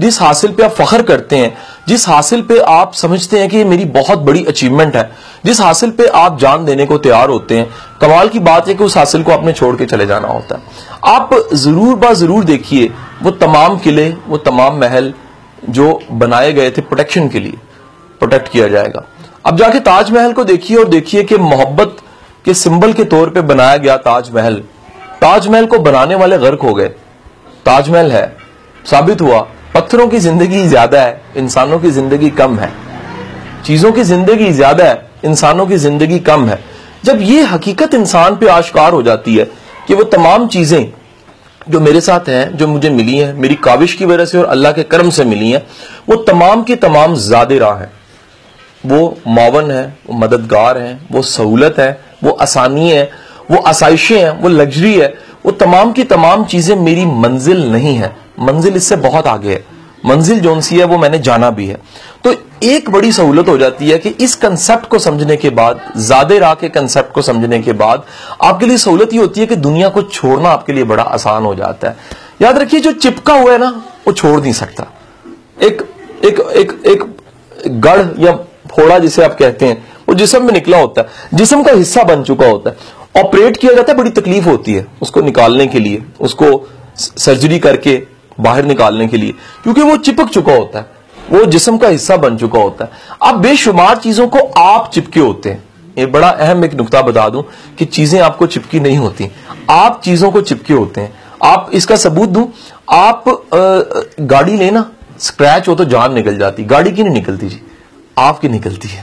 جس حاصل پہ آپ فخر کرتے ہیں، جس حاصل پہ آپ سمجھتے ہیں کہ یہ میری بہت بڑی اچیومنٹ ہے، جس حاصل پہ آپ جان دینے کو تیار ہوتے ہیں، کمال کی بات ہے کہ اس حاصل کو آپ نے چھوڑ کے چلے جانا ہوتا ہے۔ آپ ضرور دیکھیے وہ تمام قلعے، وہ تمام محل جو بنائے گئے تھے پروٹیکشن کے لیے، پروٹیکٹ کیا جائے گا۔ اب جا کے تاج محل کو دیکھیے اور دیکھیے کہ محبت کے سمبل کے طور پہ بنایا گیا تاج محل کو بنانے والے غرق ہو گئے۔ تاج محل ہے، ثابت ہوا پتھروں کی زندگی زیادہ ہے، انسانوں کی زندگی کم ہے، چیزوں کی زندگی زیادہ ہے، انسانوں کی زندگی کم ہے۔ جب یہ حقیقت انسان پہ آشکار ہو جاتی ہے کہ وہ تمام چیزیں جو میرے ساتھ ہیں، جو مجھے ملی ہیں میری کاوش کی وجہ سے اور اللہ کے کرم سے ملی ہیں، وہ تمام کی تمام زاد راہ ہیں، وہ معاون ہیں، وہ مددگار ہیں، وہ سہولت ہے، وہ آسانی ہے، وہ آسائشیں ہیں، وہ لگژری ہے، وہ تمام کی تمام چیزیں میری منزل نہیں ہے، منزل اس سے بہت آگے ہے، منزل جون سی ہے وہ میں نے جانا بھی ہے۔ تو ایک بڑی سہولت ہو جاتی ہے کہ اس کنسپٹ کو سمجھنے کے بعد، زاد راہ کے کنسپٹ کو سمجھنے کے بعد آپ کے لیے سہولت یہ ہوتی ہے کہ دنیا کو چھوڑنا آپ کے لیے بڑا آسان ہو جاتا ہے۔ یاد رکھیے جو چپکا ہوا ہے نا وہ چھوڑ نہیں سکتا۔ ایک گڑھ یا پھوڑا جسے آپ کہتے ہیں، وہ جسم میں نکلا ہوتا ہے، جسم کا حصہ بن چکا ہوتا ہے، آپریٹ کیا جاتا ہے، بڑی تکلیف ہوتی ہے اس کو نکالنے کے لیے، اس کو سرجری کر کے باہر نکالنے کے لیے، کیونکہ وہ چپک چکا ہوتا ہے، وہ جسم کا حصہ بن چکا ہوتا ہے۔ اب بے شمار چیزوں کو آپ چپکے ہوتے ہیں۔ یہ بڑا اہم ایک نقطہ بتا دوں کہ چیزیں آپ کو چپکی نہیں ہوتی، آپ چیزوں کو چپکے ہوتے ہیں۔ آپ اس کا ثبوت دوں، آپ گاڑی لینا، سکریچ ہو تو جان نکل جاتی، گاڑی کی نہیں نکلتی جی، آپ کی نکلتی ہے۔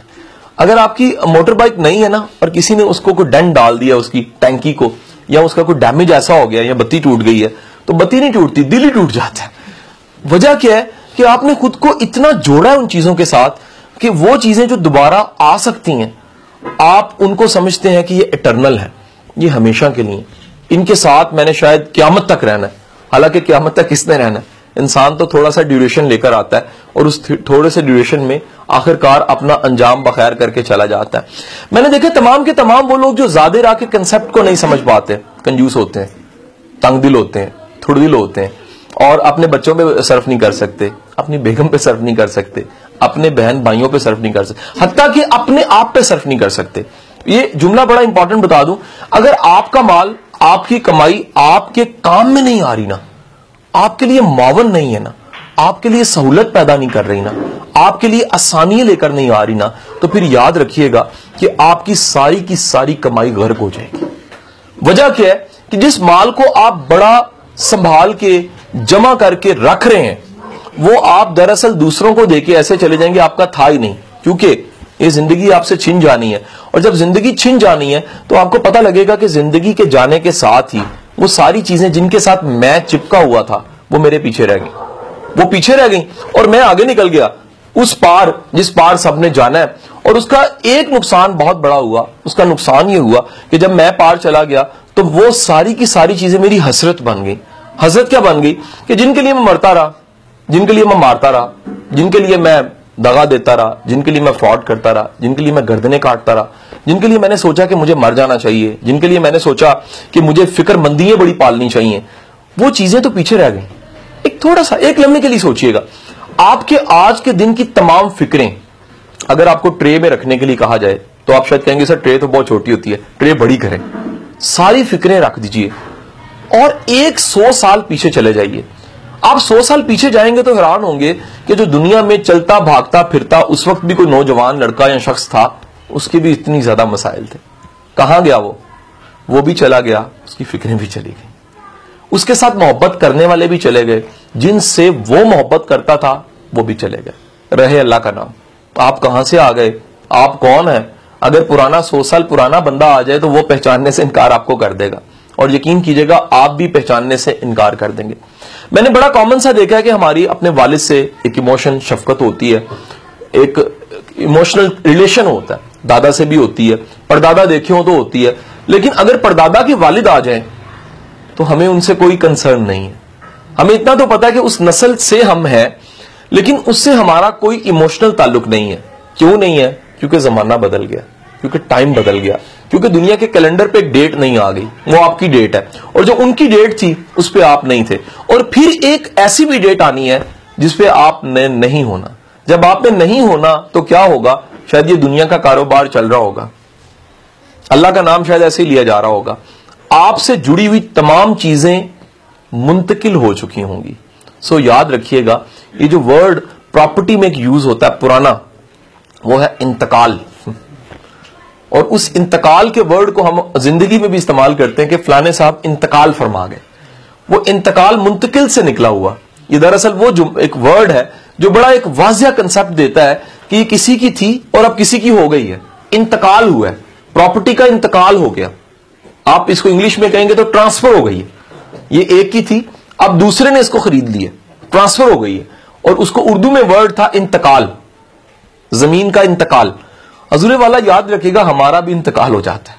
اگر آپ کی موٹر بائک نہیں ہے نا اور کسی نے اس کو کوئی ڈنٹ ڈال دیا اس کی ٹینکی کو، یا اس کا کوئی ڈیمیج ایسا ہو گیا یا بتی ٹوٹ گئی ہے، تو بتی نہیں ٹوٹتی، دل ہی ٹوٹ جاتا ہے۔ وجہ کیا ہے کہ آپ نے خود کو اتنا جوڑا ہے ان چیزوں کے ساتھ کہ وہ چیزیں جو دوبارہ آ سکتی ہیں آپ ان کو سمجھتے ہیں کہ یہ اٹرنل ہے، یہ ہمیشہ کے لیے، ان کے ساتھ میں نے شاید قیامت تک رہنا ہے۔ حالانکہ قیامت تک کس نے رہنا ہے؟ انسان تو تھوڑا سا ڈیوریشن لے کر آتا ہے اور اس تھوڑے سے ڈیوریشن میں آخرکار اپنا انجام بخیر کر کے چلا جاتا ہے۔ میں نے دیکھا تمام کے تمام وہ لوگ جو زاد راہ کے کنسپٹ کو نہیں سمجھ پاتے، کنجوس ہوتے ہیں، تنگ دل ہوتے ہیں، تھوڑ دل ہوتے ہیں، اور اپنے بچوں پہ صرف نہیں کر سکتے، اپنی بیگم پہ صرف نہیں کر سکتے، اپنے بہن بھائیوں پہ صرف نہیں کر سکتے، حتیٰ کہ اپنے آپ پہ صرف نہیں کر سکتے۔ یہ جملہ بڑا امپورٹنٹ بتا دوں، اگر آپ کا مال، آپ کی کمائی آپ کے کام میں نہیں آ رہی نا، آپ کے لیے معاون نہیں ہے نا، آپ کے لیے سہولت پیدا نہیں کر رہی نا، آپ کے لیے آسانی لے کر نہیں آ رہی نا، تو پھر یاد رکھیے گا کہ آپ کی ساری کمائی غرق ہو جائے گی۔ وجہ کیا ہے کہ جس مال کو آپ بڑا سنبھال کے جمع کر کے رکھ رہے ہیں، وہ آپ دراصل دوسروں کو دے کے ایسے چلے جائیں گے آپ کا تھا ہی نہیں، کیونکہ یہ زندگی آپ سے چھن جانی ہے، اور جب زندگی چھن جانی ہے تو آپ کو پتہ لگے گا کہ زندگی کے جانے کے ساتھ ہی وہ ساری چیزیں جن کے ساتھ میں چپکا ہوا تھا وہ میرے پیچھے رہ گئی، وہ پیچھے رہ گئی اور میں آگے نکل گیا اس پار جس پار سب نے جانا ہے۔ اور اس کا ایک نقصان بہت بڑا ہوا، اس کا نقصان یہ ہوا کہ جب میں پار چلا گیا تو وہ ساری کی ساری چیزیں میری حسرت بن گئی۔ حسرت کیا بن گئی کہ جن کے لیے میں مرتا رہا، جن کے لیے میں مارتا رہا، جن کے لیے میں دغا دیتا رہا، جن کے لیے میں فراڈ کرتا رہا، جن کے لیے میں گردنیں کاٹتا رہا، جن کے لیے میں نے سوچا کہ مجھے مر جانا چاہیے، جن کے لیے میں نے سوچا کہ مجھے فکر مندیاں بڑی پالنی چاہیے، وہ چیزیں تو پیچھے رہ گئیں۔ ایک تھوڑا سا ایک لمحے کے لیے سوچئے گا، آپ کے آج کے دن کی تمام فکریں اگر آپ کو ٹرے میں رکھنے کے لیے کہا جائے تو آپ شاید کہیں گے سر ٹرے تو بہت چھوٹی ہوتی ہے، ٹرے بڑی کریں، ساری فکریں رکھ دیجئے اور 100 سال پیچھے چلے جائیے۔ آپ 100 سال پیچھے جائیں گے تو حیران ہوں گے کہ جو دنیا میں چلتا بھاگتا پھرتا اس وقت بھی کوئی نوجوان لڑکا یا شخص تھا، اس کے بھی اتنی زیادہ مسائل تھے۔ کہاں گیا وہ بھی چلا گیا، اس کی فکریں بھی چلی گئیں، اس کے ساتھ محبت کرنے والے بھی چلے گئے، جن سے وہ محبت کرتا تھا وہ بھی چلے گئے۔ رہے اللہ کا نام۔ آپ کہاں سے آ گئے، آپ کون ہیں؟ اگر پرانا 100 سال پرانا بندہ آ جائے تو وہ پہچاننے سے انکار آپ کو کر دے گا، اور یقین کیجئے گا آپ بھی پہچاننے سے انکار کر دیں گے۔ میں نے بڑا کامن سا دیکھا ہے کہ ہماری اپنے والد سے ایک ایموشن، شفقت ہوتی ہے، ایک ایموشنل ریلیشن ہوتا ہے، دادا سے بھی ہوتی ہے، پردادا دیکھے ہوں تو ہوتی ہے، لیکن اگر پردادا کے والد آ جائیں تو ہمیں ان سے کوئی کنسرن نہیں ہے۔ ہمیں اتنا تو پتا ہے کہ اس نسل سے ہم ہیں، لیکن اس سے ہمارا کوئی ایموشنل تعلق نہیں ہے۔ کیوں نہیں ہے؟ کیونکہ زمانہ بدل گیا، کیونکہ ٹائم بدل گیا، کیونکہ دنیا کے کیلنڈر پہ ایک ڈیٹ نہیں آ گئی، وہ آپ کی ڈیٹ ہے، اور جو ان کی ڈیٹ تھی اس پہ آپ نہیں تھے، اور پھر ایک ایسی بھی ڈیٹ آنی ہے جس پہ آپ نے نہیں ہونا. جب آپ نے نہیں ہونا تو کیا ہوگا؟ شاید یہ دنیا کا کاروبار چل رہا ہوگا, اللہ کا نام شاید ایسے ہی لیا جا رہا ہوگا, آپ سے جڑی ہوئی تمام چیزیں منتقل ہو چکی ہوں گی. سو یاد رکھیے گا, یہ جو ورڈ پراپرٹی میں ایک یوز ہوتا ہے پرانا, وہ ہے انتقال. اور اس انتقال کے ورڈ کو ہم زندگی میں بھی استعمال کرتے ہیں کہ فلانے صاحب انتقال فرما گئے. وہ انتقال منتقل سے نکلا ہوا. یہ دراصل وہ ایک ورڈ ہے جو بڑا ایک واضح کنسپٹ دیتا ہے کہ یہ کسی کی تھی اور اب کسی کی ہو گئی ہے. انتقال ہوا ہے, پراپرٹی کا انتقال ہو گیا. آپ اس کو انگلش میں کہیں گے تو ٹرانسفر ہو گئی ہے. یہ ایک کی تھی, اب دوسرے نے اس کو خرید لی ہے, ٹرانسفر ہو گئی ہے. اور اس کو اردو میں ورڈ تھا انتقال, زمین کا انتقال. حضور والا یاد رکھے گا, ہمارا بھی انتقال ہو جاتا ہے.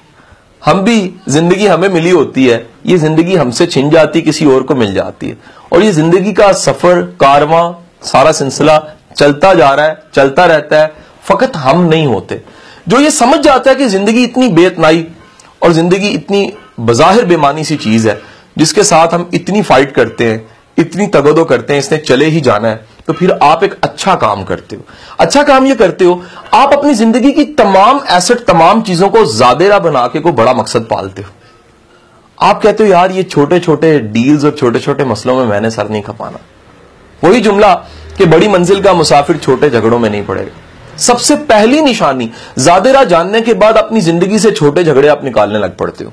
ہم بھی, زندگی ہمیں ملی ہوتی ہے, یہ زندگی ہم سے چھن جاتی, کسی اور کو مل جاتی ہے. اور یہ زندگی کا سفر, کارواں, سارا سلسلہ چلتا جا رہا ہے, چلتا رہتا ہے, فقط ہم نہیں ہوتے. جو یہ سمجھ جاتا ہے کہ زندگی اتنی بے اتنائی اور زندگی اتنی بظاہر بے معنی سی چیز ہے جس کے ساتھ ہم اتنی فائٹ کرتے ہیں, اتنی تگدو کرتے ہیں, اس نے چلے ہی جانا ہے, تو پھر آپ ایک اچھا کام کرتے ہو. اچھا کام یہ کرتے ہو, آپ اپنی زندگی کی تمام ایسٹ, تمام چیزوں کو زیادہ بنا کے کوئی بڑا مقصد پالتے ہو. آپ کہتے ہو یار یہ چھوٹے چھوٹے ڈیلز اور چھوٹے چھوٹے مسئلوں میں نے سر نہیں کھپانا. وہی جملہ کہ بڑی منزل کا مسافر چھوٹے جھگڑوں میں نہیں پڑے گا. سب سے پہلی نشانی زیادہ راہ جاننے کے بعد اپنی زندگی سے چھوٹے جھگڑے آپ نکالنے لگ پڑتے ہو.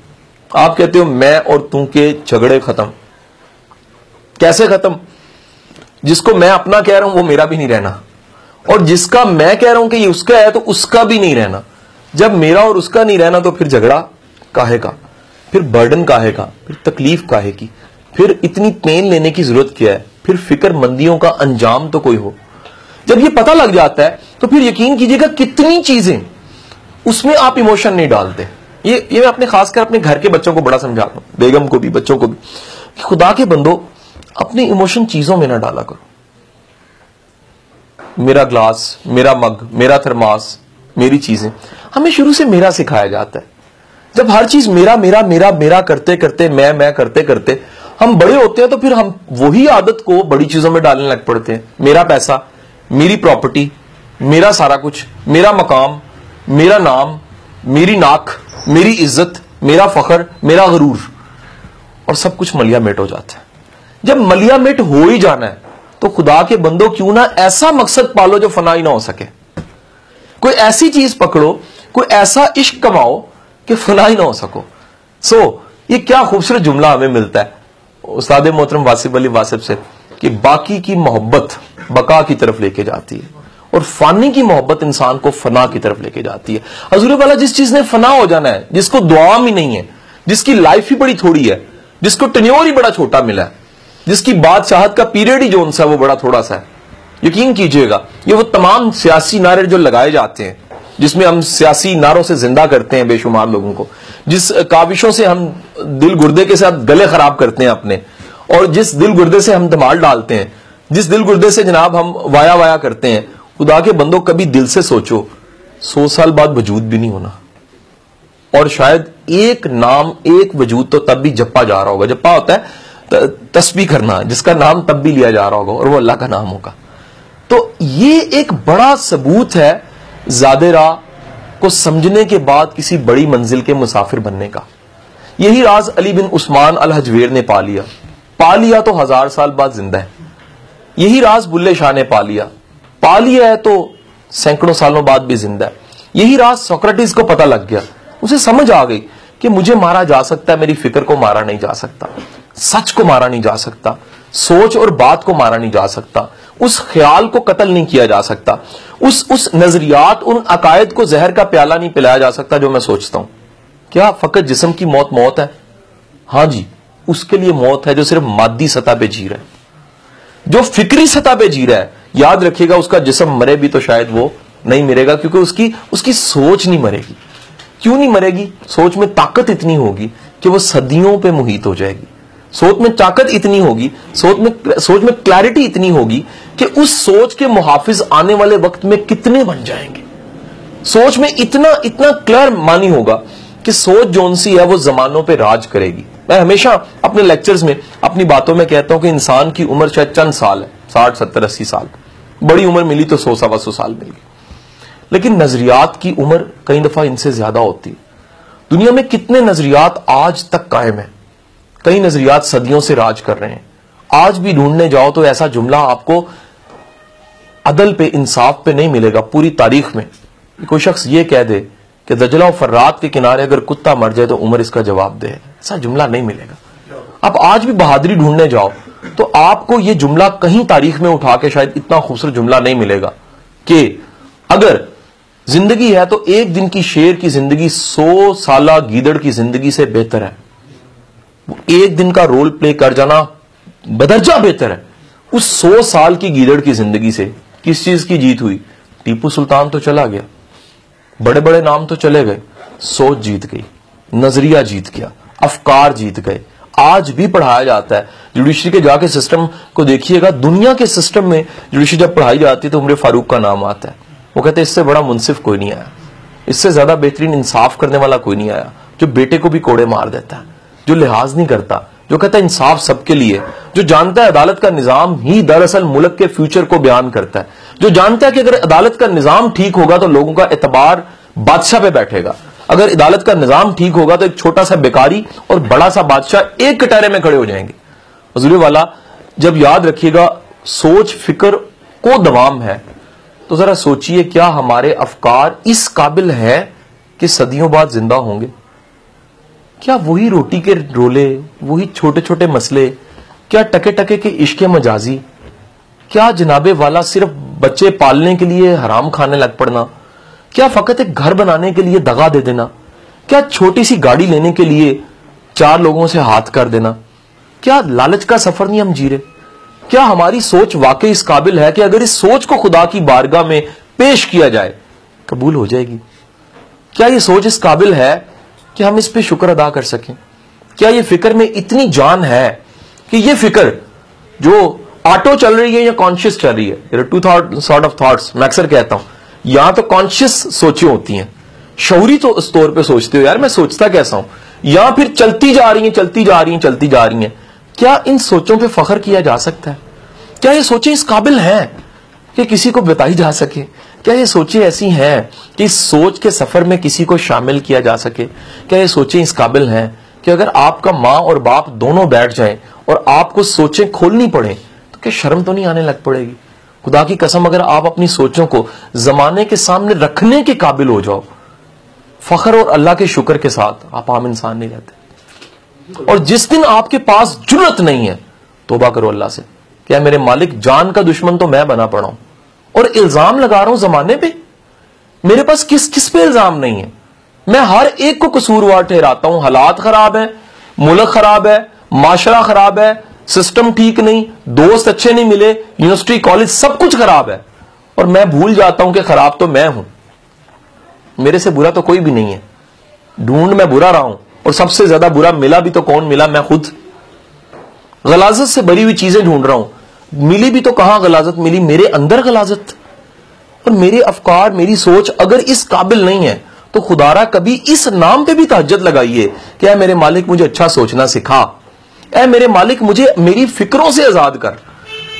آپ کہتے ہو میں اور تم کے جھگڑے ختم. کیسے ختم؟ جس کو میں اپنا کہہ رہا ہوں وہ میرا بھی نہیں رہنا, اور جس کا میں کہہ رہا ہوں کہ یہ اس کا ہے تو اس کا بھی نہیں رہنا. جب میرا اور اس کا نہیں رہنا تو پھر جھگڑا کاہے کا, پھر برڈن کاہے کا, پھر تکلیف کاہے کی, پھر اتنی پین لینے کی ضرورت کیا ہے, پھر فکر مندیوں کا انجام تو کوئی ہو. جب یہ پتہ لگ جاتا ہے تو پھر یقین کیجئے گا کتنی چیزیں اس میں آپ ایموشن نہیں ڈالتے. یہ میں اپنے خاص کر اپنے گھر کے بچوں کو بڑا سمجھاتا ہوں, بیگم کو بھی, بچوں کو بھی, کہ خدا کے بندو اپنے ایموشن چیزوں میں نہ ڈالا کرو. میرا گلاس, میرا مگ, میرا تھرماس, میری چیزیں, ہمیں شروع سے میرا سکھایا جاتا ہے. جب ہر چیز میرا میرا میرا میرا کرتے کرتے, میں کرتے کرتے ہم بڑے ہوتے ہیں تو پھر ہم وہی عادت کو بڑی چیزوں میں ڈالنے لگ پڑتے ہیں. میرا پیسہ, میری پراپرٹی, میرا سارا کچھ, میرا مقام, میرا نام, میری ناک, میری عزت, میرا فخر, میرا غرور, اور سب کچھ ملیا میٹ ہو جاتا ہے. جب ملیا میٹ ہو ہی جانا ہے تو خدا کے بندو کیوں نہ ایسا مقصد پالو جو فنا ہی نہ ہو سکے. کوئی ایسی چیز پکڑو, کوئی ایسا عشق کماؤ کہ فنا ہی نہ ہو سکو. یہ کیا خوبصورت جملہ ہمیں ملتا ہے استاد محترم واصف علی واصف سے, کہ باقی کی محبت بقا کی طرف لے کے جاتی ہے اور فانی کی محبت انسان کو فنا کی طرف لے کے جاتی ہے. حضور والا جس چیز نے فنا ہو جانا ہے, جس کو دعا بھی نہیں ہے, جس کی لائف ہی بڑی تھوڑی ہے, جس کو ٹینیور ہی بڑا چھوٹا ملا ہے, جس کی بادشاہت کا پیریڈ ہی جون سا وہ بڑا تھوڑا سا ہے, یقین کیجئے گا یہ وہ تمام سیاسی نعرے جو لگائے جاتے ہیں, جس میں ہم سیاسی نعروں سے زندہ کرتے ہیں بے شمار لوگوں کو, جس کاوشوں سے ہم دل گردے کے ساتھ گلے خراب کرتے ہیں اپنے, اور جس دل گردے سے ہم دمال ڈالتے ہیں, جس دل گردے سے جناب ہم وایا کرتے ہیں, خدا کے بندوں کبھی دل سے سوچو 100 سال بعد وجود بھی نہیں ہونا, اور شاید ایک نام, ایک وجود تو تب بھی جپا جا رہا ہوگا. جپا ہوتا ہے تسبیح کرنا, جس کا نام تب بھی لیا جا رہا ہوگا, اور وہ اللہ کا نام ہوگا. تو یہ ایک بڑا ثبوت ہے زیادہ راہ کو سمجھنے کے بعد کسی بڑی منزل کے مسافر بننے کا. یہی راز علی بن عثمان الحجویر نے پا لیا تو 1000 سال بعد زندہ ہے. یہی راز بلے شاہ نے پا لیا ہے تو سینکڑوں سالوں بعد بھی زندہ ہے. یہی راز سوکریٹس کو پتہ لگ گیا, اسے سمجھ آ گئی کہ مجھے مارا جا سکتا ہے, میری فکر کو مارا نہیں جا سکتا, سچ کو مارا نہیں جا سکتا, سوچ اور بات کو مارا نہیں جا سکتا, اس خیال کو قتل نہیں کیا جا سکتا, اس نظریات, ان عقائد کو زہر کا پیالہ نہیں پلایا جا سکتا جو میں سوچتا ہوں. کیا فقط جسم کی موت ہے؟ ہاں جی, اس کے لیے موت ہے جو صرف مادی سطح پہ جی رہا ہے. جو فکری سطح پہ جی رہا ہے, یاد رکھیے گا اس کا جسم مرے بھی تو شاید وہ نہیں مرے گا, کیونکہ اس کی سوچ نہیں مرے گی. کیوں نہیں مرے گی؟ سوچ میں طاقت اتنی ہوگی کہ وہ صدیوں پہ محیط ہو جائے گی. سوچ میں طاقت اتنی ہوگی, سوچ میں کلیرٹی اتنی ہوگی کہ اس سوچ کے محافظ آنے والے وقت میں کتنے بن جائیں گے. سوچ میں اتنا کلیئر مانی ہوگا کہ سوچ جون سی ہے وہ زمانوں پہ راج کرے گی. میں ہمیشہ اپنے لیکچرز میں اپنی باتوں میں کہتا ہوں کہ انسان کی عمر شاید چند سال ہے، 60 70 80 سال، بڑی عمر ملی تو 100 سوا 100 سال مل گئی، لیکن نظریات کی عمر کئی دفعہ ان سے زیادہ ہوتی ہے۔ دنیا میں کتنے نظریات آج تک قائم ہیں، کئی نظریات صدیوں سے راج کر رہے ہیں۔ آج بھی ڈھونڈنے جاؤ تو ایسا جملہ آپ کو عدل پہ، انصاف پہ نہیں ملے گا پوری تاریخ میں۔ کوئی شخص یہ کہہ دے کہ دجلہ و فرات کے کنارے اگر کتا مر جائے تو عمر اس کا جواب دے، ایسا جملہ نہیں ملے گا۔ اب آج بھی بہادری ڈھونڈنے جاؤ تو آپ کو یہ جملہ کہیں تاریخ میں اٹھا کے شاید اتنا خوبصورت جملہ نہیں ملے گا کہ اگر زندگی ہے تو ایک دن کی شیر کی زندگی 100 سالہ گیدڑ کی زندگی سے بہتر ہے۔ وہ ایک دن کا رول پلے کر جانا بدرجہ بہتر ہے اس 100 سال کی گیدڑ کی زندگی سے۔ کس چیز کی جیت ہوئی؟ ٹیپو سلطان تو چلا گیا، بڑے بڑے نام تو چلے گئے، سوچ جیت گئی، نظریہ جیت گیا، افکار جیت گئے۔ آج بھی پڑھایا جاتا ہے جوڈیشری کے، جا کے سسٹم کو دیکھیے گا، دنیا کے سسٹم میں جوڈیشری جب پڑھائی جاتی ہے تو عمر فاروق کا نام آتا ہے۔ وہ کہتے ہیں اس سے بڑا منصف کوئی نہیں آیا، اس سے زیادہ بہترین انصاف کرنے والا کوئی نہیں آیا، جو بیٹے کو بھی کوڑے مار دیتا ہے، جو لحاظ نہیں کرتا، جو کہتا ہے انصاف سب کے لیے، جو جانتا ہے عدالت کا نظام ہی دراصل ملک کے فیوچر کو بیان کرتا ہے، جو جانتا ہے کہ اگر عدالت کا نظام ٹھیک ہوگا تو لوگوں کا اعتبار بادشاہ پہ بیٹھے گا، اگر عدالت کا نظام ٹھیک ہوگا تو ایک چھوٹا سا بیکاری اور بڑا سا بادشاہ ایک کٹہرے میں کھڑے ہو جائیں گے۔ حضور والا جب یاد رکھیے گا سوچ فکر کو دوام ہے تو ذرا سوچئے کیا ہمارے افکار اس قابل ہے کہ صدیوں بعد زندہ ہوں گے؟ کیا وہی روٹی کے رولے، وہی چھوٹے چھوٹے مسئلے، کیا ٹکے ٹکے کے عشق مجازی، کیا جناب والا صرف بچے پالنے کے لیے حرام کھانے لگ پڑنا، کیا فقط ایک گھر بنانے کے لیے دغا دے دینا، کیا چھوٹی سی گاڑی لینے کے لیے 4 لوگوں سے ہاتھ کر دینا، کیا لالچ کا سفر نہیں ہم جی رہے؟ کیا ہماری سوچ واقعی اس قابل ہے کہ اگر اس سوچ کو خدا کی بارگاہ میں پیش کیا جائے قبول ہو جائے گی؟ کیا یہ سوچ اس قابل ہے کہ ہم اس پہ شکر ادا کر سکیں؟ کیا یہ فکر میں اتنی جان ہے کہ یہ فکر جو آٹو چل رہی ہے یا کانشیس چل رہی ہے؟ ٹو سارٹ آف تھاٹس میں اکثر کہتا ہوں، یہاں تو کانشیس سوچیں ہوتی ہیں، شعوری تو اس طور پہ سوچتے ہو یار میں سوچتا کیسا ہوں، یا پھر چلتی جا رہی ہیں چلتی جا رہی ہیں چلتی جا رہی ہیں۔ کیا ان سوچوں پہ فخر کیا جا سکتا ہے؟ کیا یہ سوچیں اس قابل ہیں کہ کسی کو بتائی جا سکے؟ کیا یہ سوچیں ایسی ہیں کہ اس سوچ کے سفر میں کسی کو شامل کیا جا سکے؟ کیا یہ سوچیں اس قابل ہیں کہ اگر آپ کا ماں اور باپ دونوں بیٹھ جائیں اور آپ کو سوچیں کھولنی پڑیں تو کیا شرم تو نہیں آنے لگ پڑے گی؟ خدا کی قسم اگر آپ اپنی سوچوں کو زمانے کے سامنے رکھنے کے قابل ہو جاؤ، فخر اور اللہ کے شکر کے ساتھ آپ عام انسان نہیں رہتے۔ اور جس دن آپ کے پاس جرت نہیں ہے، توبہ کرو اللہ سے کہ میرے مالک جان کا دشمن تو میں بنا پڑا ہوں اور الزام لگا رہا ہوں زمانے پہ۔ میرے پاس کس پہ الزام نہیں ہے؟ میں ہر ایک کو قصوروار ٹھہراتا ہوں۔ حالات خراب ہیں، ملک خراب ہے، معاشرہ خراب ہے، سسٹم ٹھیک نہیں، دوست اچھے نہیں ملے، یونیورسٹی کالج سب کچھ خراب ہے، اور میں بھول جاتا ہوں کہ خراب تو میں ہوں، میرے سے برا تو کوئی بھی نہیں ہے، ڈھونڈ میں برا رہا ہوں، اور سب سے زیادہ برا ملا بھی تو کون ملا؟ میں خود غلاظت سے بری ہوئی چیزیں ڈھونڈ رہا ہوں، ملی بھی تو کہاں غلاظت ملی؟ میرے اندر غلاظت، اور میرے افکار میری سوچ اگر اس قابل نہیں ہے تو خدا را کبھی اس نام پہ بھی تہجد لگائیے کہ اے میرے مالک مجھے اچھا سوچنا سکھا، اے میرے مالک مجھے میری فکروں سے آزاد کر،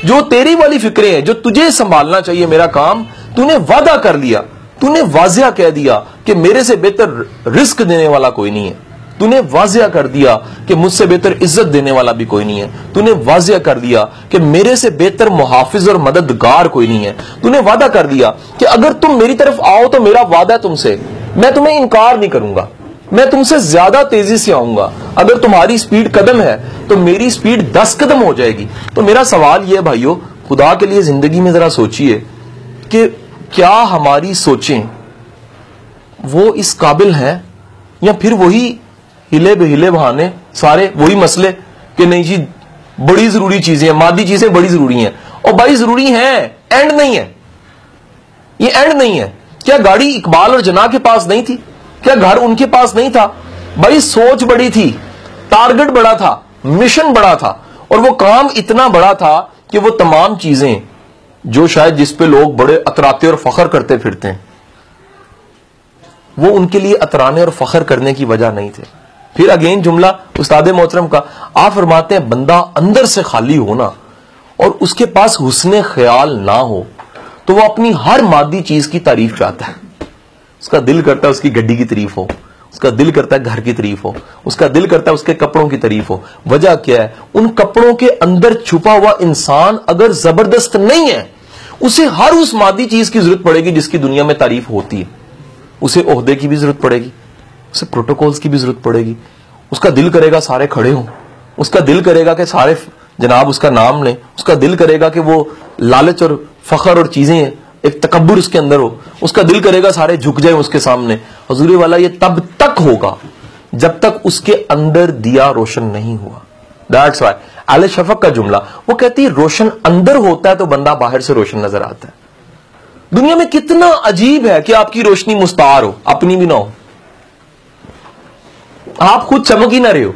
جو تیری والی فکریں ہیں، جو تجھے سنبھالنا چاہیے میرا کام، تو نے وعدہ کر لیا، تو نے واضح کہہ دیا کہ میرے سے بہتر رزق دینے والا کوئی نہیں ہے، تو نے واضح کر دیا کہ مجھ سے بہتر عزت دینے والا بھی کوئی نہیں ہے، تو نے واضح کر دیا کہ میرے سے بہتر محافظ اور مددگار کوئی نہیں ہے، تو نے وعدہ کر دیا کہ اگر تم میری طرف آؤ تو میرا وعدہ ہے تم سے، میں تمہیں انکار نہیں کروں گا، میں تم سے زیادہ تیزی سے آؤں گا، اگر تمہاری سپیڈ قدم ہے تو میری سپیڈ 10 قدم ہو جائے گی۔ تو میرا سوال یہ بھائیو، خدا کے لیے زندگی میں ذرا سوچئے کہ کیا ہماری سوچیں وہ اس قابل ہیں، یا پھر وہی ہلے بہلے بہانے، سارے وہی مسئلے کہ نہیں جی بڑی ضروری چیزیں ہیں، مادی چیزیں بڑی ضروری ہیں، اور بھائی ضروری ہیں، اینڈ نہیں ہے، یہ اینڈ نہیں ہے۔ کیا گاڑی اقبال اور جناح کے پاس نہیں تھی؟ کیا گھر ان کے پاس نہیں تھا؟ بھائی سوچ بڑی تھی، ٹارگٹ بڑا تھا، مشن بڑا تھا، اور وہ کام اتنا بڑا تھا کہ وہ تمام چیزیں جو شاید جس پہ لوگ بڑے اتراتے اور فخر کرتے پھرتے ہیں، وہ ان کے لیے اترانے اور فخر کرنے کی وجہ نہیں تھے، پھر اگین جملہ استاد محترم کا، آپ فرماتے ہیں بندہ اندر سے خالی ہونا اور اس کے پاس حسن خیال نہ ہو تو وہ اپنی ہر مادی چیز کی تعریف چاہتا ہے. اس کا دل کرتا ہے اس کی گڈی کی تعریف ہو، اس کا دل کرتا ہے گھر کی تعریف ہو، اس کا دل کرتا ہے اس کے کپڑوں کی تعریف ہو. وجہ کیا ہے؟ ان کپڑوں کے اندر چھپا ہوا انسان اگر زبردست نہیں ہے، اسے ہر اس مادی چیز کی ضرورت پڑے گی جس کی دنیا میں تعریف ہوتی ہے. اسے عہدے کی بھی ضرورت پڑے گی، اسے پروٹوکولز کی بھی ضرورت پڑے گی. اس کا دل کرے گا سارے کھڑے ہوں، اس کا دل کرے گا کہ سارے جناب اس کا نام لیں، اس کا دل کرے گا کہ وہ لالچ اور فخر اور چیزیں ایک تکبر اس کے اندر ہو، اس کا دل کرے گا سارے جھک جائیں اس کے سامنے. حضور والا یہ تب تک ہوگا جب تک اس کے اندر دیا روشن نہیں ہوا. دیٹس وائی اہل شفق کا جملہ، وہ کہتی ہے روشن اندر ہوتا ہے تو بندہ باہر سے روشن نظر آتا ہے. دنیا میں کتنا عجیب ہے کہ آپ کی روشنی مستعار ہو، اپنی بھی نہ ہو، آپ خود چمک ہی نہ رہے ہو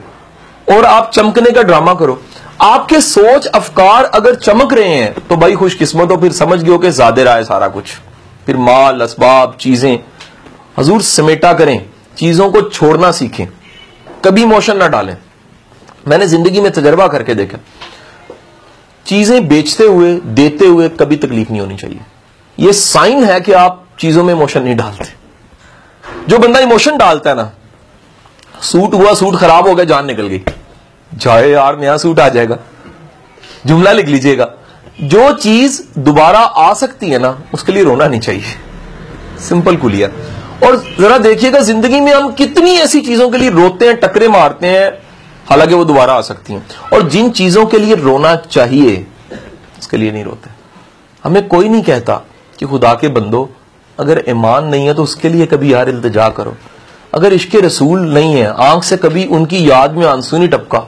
اور آپ چمکنے کا ڈرامہ کرو. آپ کے سوچ افکار اگر چمک رہے ہیں تو بھائی خوش قسمت ہو، پھر سمجھ گئے ہو کہ زیادہ رہا ہے سارا کچھ. پھر مال اسباب چیزیں حضور سمیٹا کریں، چیزوں کو چھوڑنا سیکھیں، کبھی موشن نہ ڈالیں. میں نے زندگی میں تجربہ کر کے دیکھا، چیزیں بیچتے ہوئے دیتے ہوئے کبھی تکلیف نہیں ہونی چاہیے. یہ سائن ہے کہ آپ چیزوں میں ایموشن نہیں ڈالتے. جو بندہ ایموشن ڈالتا ہے نا، سوٹ ہوا، سوٹ خراب ہو گیا، جان نکل گئی، جائے یار نیا سوٹ آ جائے گا. جملہ لکھ لیجئے گا، جو چیز دوبارہ آ سکتی ہے نا اس کے لیے رونا نہیں چاہیے. سمپل کلیا. اور ذرا دیکھیے گا زندگی میں ہم کتنی ایسی چیزوں کے لیے روتے ہیں، ٹکرے مارتے ہیں، حالانکہ وہ دوبارہ آ سکتی ہیں. اور جن چیزوں کے لیے رونا چاہیے اس کے لیے نہیں روتے. ہمیں کوئی نہیں کہتا کہ خدا کے بندو اگر ایمان نہیں ہے تو اس کے لیے کبھی یار التجا کرو. اگر عشق رسول نہیں ہے، آنکھ سے کبھی ان کی یاد میں آنسو نہیں ٹپکا،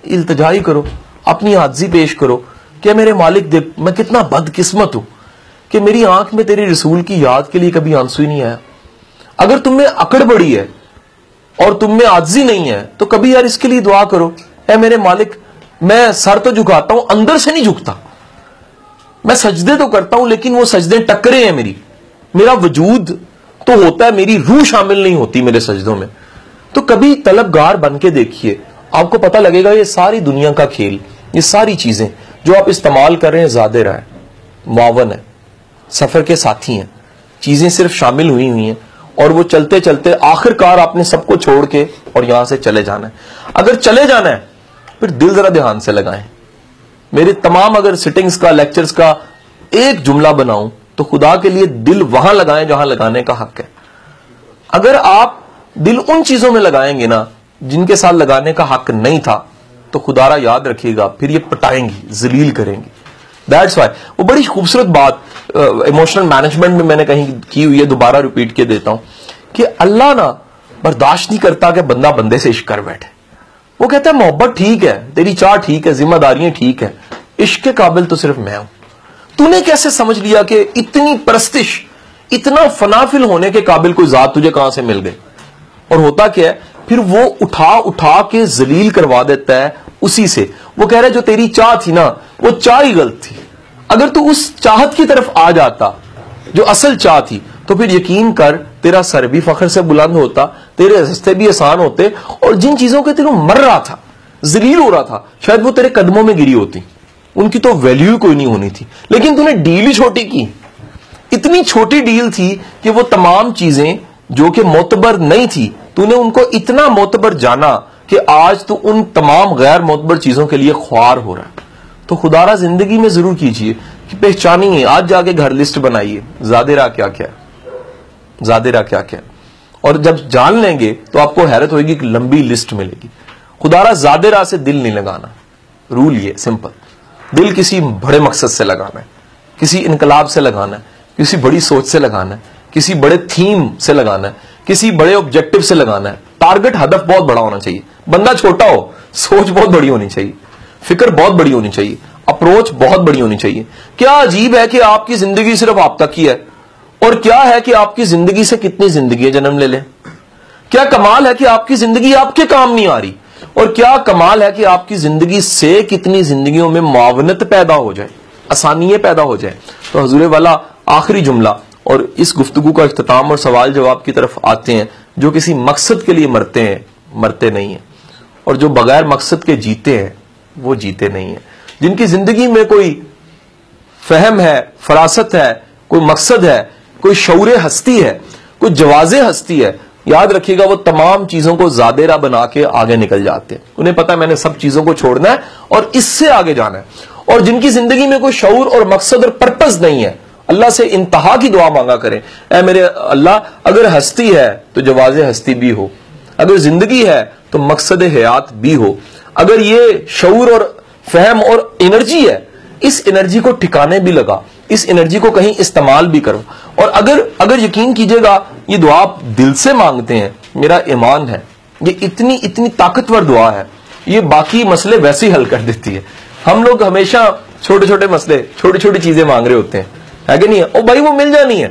التجا ہی کرو، اپنی عاجزی پیش کرو کہ میرے مالک دیکھ میں کتنا بد قسمت ہوں کہ میری آنکھ میں تیرے رسول کی یاد کے لیے کبھی آنسو ہی نہیں آیا. اگر تم میں اکڑ بڑی ہے اور تم میں عاجزی نہیں ہے تو کبھی یار اس کے لیے دعا کرو، اے میرے مالک میں سر تو جھکاتا ہوں، اندر سے نہیں جھکتا. میں سجدے تو کرتا ہوں لیکن وہ سجدے ٹکرے ہیں، میرا وجود تو ہوتا ہے، میری روح شامل نہیں ہوتی میرے سجدوں میں. تو کبھی طلبگار بن کے دیکھیے، آپ کو پتہ لگے گا یہ ساری دنیا کا کھیل، یہ ساری چیزیں جو آپ استعمال کر رہے ہیں زیادہ رہا ہے، معاون ہے، سفر کے ساتھی ہیں، چیزیں صرف شامل ہوئی ہیں اور وہ چلتے چلتے آخر کار آپ نے سب کو چھوڑ کے اور یہاں سے چلے جانا ہے. اگر چلے جانا ہے پھر دل ذرا دھیان سے لگائیں. میرے تمام اگر سٹنگز کا لیکچرز کا ایک جملہ بناؤں تو خدا کے لیے دل وہاں لگائیں جہاں لگانے کا حق ہے. اگر آپ دل ان چیزوں میں لگائیں گے نا جن کے ساتھ لگانے کا حق نہیں تھا تو خدا را یاد رکھیے گا پھر یہ پٹائیں گی، ذلیل کریں گی. دیٹس وائی وہ بڑی خوبصورت بات ایموشنل مینجمنٹ میں نے کہیں کی ہوئی ہے، دوبارہ ریپیٹ کے دیتا ہوں کہ اللہ نا برداشت نہیں کرتا کہ بندہ بندے سے عشق کر بیٹھے. وہ کہتا ہے محبت ٹھیک ہے، تیری چاہ ٹھیک ہے، ذمہ داریاں ٹھیک ہے، عشق کے قابل تو صرف میں ہوں. تو نے کیسے سمجھ لیا کہ اتنی پرستش، اتنا فنافل ہونے کے قابل کوئی ذات تجھے کہاں سے مل گئی؟ اور ہوتا کیا ہے پھر وہ اٹھا اٹھا کے ذلیل کروا دیتا ہے اسی سے. وہ کہہ رہا ہے جو تیری چاہ تھی نا وہ چاہ ہی غلط تھی. اگر تو اس چاہت کی طرف آ جاتا جو اصل چاہ تھی تو پھر یقین کر تیرا سر بھی فخر سے بلند ہوتا، تیرے راستے بھی آسان ہوتے، اور جن چیزوں کے تیروں مر رہا تھا، ذلیل ہو رہا تھا، شاید وہ تیرے قدموں میں گری ہوتی، ان کی تو ویلیو کوئی نہیں ہونی تھی. لیکن تو نے ڈیل ہی چھوٹی کی. اتنی چھوٹی ڈیل تھی کہ وہ تمام چیزیں جو کہ معتبر نہیں تھی تو نے ان کو اتنا معتبر جانا کہ آج تو ان تمام غیر معتبر چیزوں کے لیے خوار ہو رہا ہے. تو خدا را زندگی میں ضرور کیجئے کہ پہچانیے، آج جا کے گھر لسٹ بنائیے زیادہ راہ کیا کیا ہے، زیادہ راہ کیا کیا ہے. اور جب جان لیں گے تو آپ کو حیرت ہوئے گی کہ لمبی لسٹ ملے گی. خدا را زیادہ راہ سے دل نہیں لگانا. رول یہ سمپل، دل کسی بڑے مقصد سے لگانا ہے، کسی انقلاب سے لگانا ہے، کسی بڑی سوچ سے لگانا ہے، کسی بڑے تھیم سے لگانا ہے، کسی بڑے آبجیکٹو سے لگانا ہے. ٹارگٹ ہدف بہت بڑا ہونا چاہیے. بندہ چھوٹا ہو، سوچ بہت بڑی ہونی چاہیے، فکر بہت بڑی ہونی چاہیے، اپروچ بہت بڑی ہونی چاہیے. کیا عجیب ہے کہ آپ کی زندگی صرف آپ تک ہی ہے، اور کیا ہے کہ آپ کی زندگی سے کتنی زندگیاں جنم لے لیں. کیا کمال ہے کہ آپ کی زندگی آپ کے کام نہیں آ رہی، اور کیا کمال ہے کہ آپ کی زندگی سے کتنی زندگیوں میں معاونت پیدا ہو جائے، آسانیاں پیدا ہو جائے. تو حضور والا آخری جملہ اور اس گفتگو کا اختتام اور سوال جواب کی طرف آتے ہیں. جو کسی مقصد کے لیے مرتے ہیں، مرتے نہیں ہیں. اور جو بغیر مقصد کے جیتے ہیں وہ جیتے نہیں ہیں. جن کی زندگی میں کوئی فہم ہے, فراست ہے, کوئی مقصد ہے, کوئی شعور ہستی ہے, کوئی جواز ہستی ہے, یاد رکھیے گا وہ تمام چیزوں کو زیادہ راہ بنا کے آگے نکل جاتے ہیں. انہیں پتا ہے میں نے سب چیزوں کو چھوڑنا ہے اور اس سے آگے جانا ہے. اور جن کی زندگی میں کوئی شعور اور مقصد اور پرپس نہیں ہے, اللہ سے انتہا کی دعا مانگا کریں, اے میرے اللہ اگر ہستی ہے تو جواز ہستی بھی ہو, اگر زندگی ہے تو مقصد حیات بھی ہو, اگر یہ شعور اور فہم اور انرجی ہے اس انرجی کو ٹھکانے بھی لگا, اس انرجی کو کہیں استعمال بھی کرو. اور اگر یقین کیجئے گا یہ دعا آپ دل سے مانگتے ہیں, میرا ایمان ہے یہ اتنی طاقتور دعا ہے, یہ باقی مسئلے ویسے ہی حل کر دیتی ہے. ہم لوگ ہمیشہ چھوٹے چھوٹے مسئلے, چھوٹی چھوٹی چیزیں مانگ رہے ہوتے ہیں, ہے کہ نہیں ہے؟ او بھائی وہ مل جانی ہے.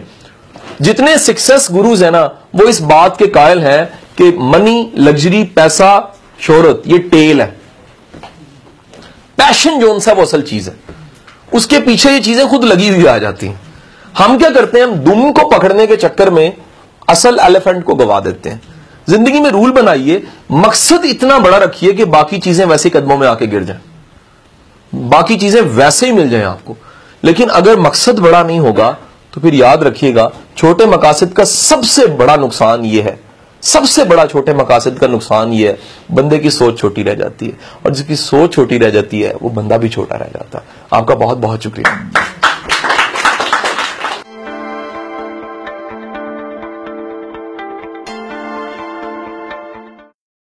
جتنے سکسیس گروز ہیں نا وہ اس بات کے قائل ہیں کہ منی, لگژری, پیسہ, شہرت یہ ٹیل ہے, پیشن جو ان سا وہ اصل چیز ہے, اس کے پیچھے یہ چیزیں خود لگی ہوئی آ جاتی ہیں. ہم کیا کرتے ہیں, ہم دم کو پکڑنے کے چکر میں اصل ایلیفنٹ کو گوا دیتے ہیں. زندگی میں رول بنائیے, مقصد اتنا بڑا رکھیے کہ باقی چیزیں ویسے قدموں میں آ کے گر جائیں, باقی چیزیں ویسے ہی مل جائیں آپ کو. لیکن اگر مقصد بڑا نہیں ہوگا تو پھر یاد رکھیے گا چھوٹے مقاصد کا سب سے بڑا نقصان یہ ہے, سب سے بڑا چھوٹے مقاصد کا نقصان یہ ہے, بندے کی سوچ چھوٹی رہ جاتی ہے, اور جس کی سوچ چھوٹی رہ جاتی ہے وہ بندہ بھی چھوٹا رہ جاتا ہے. آپ کا بہت بہت شکریہ.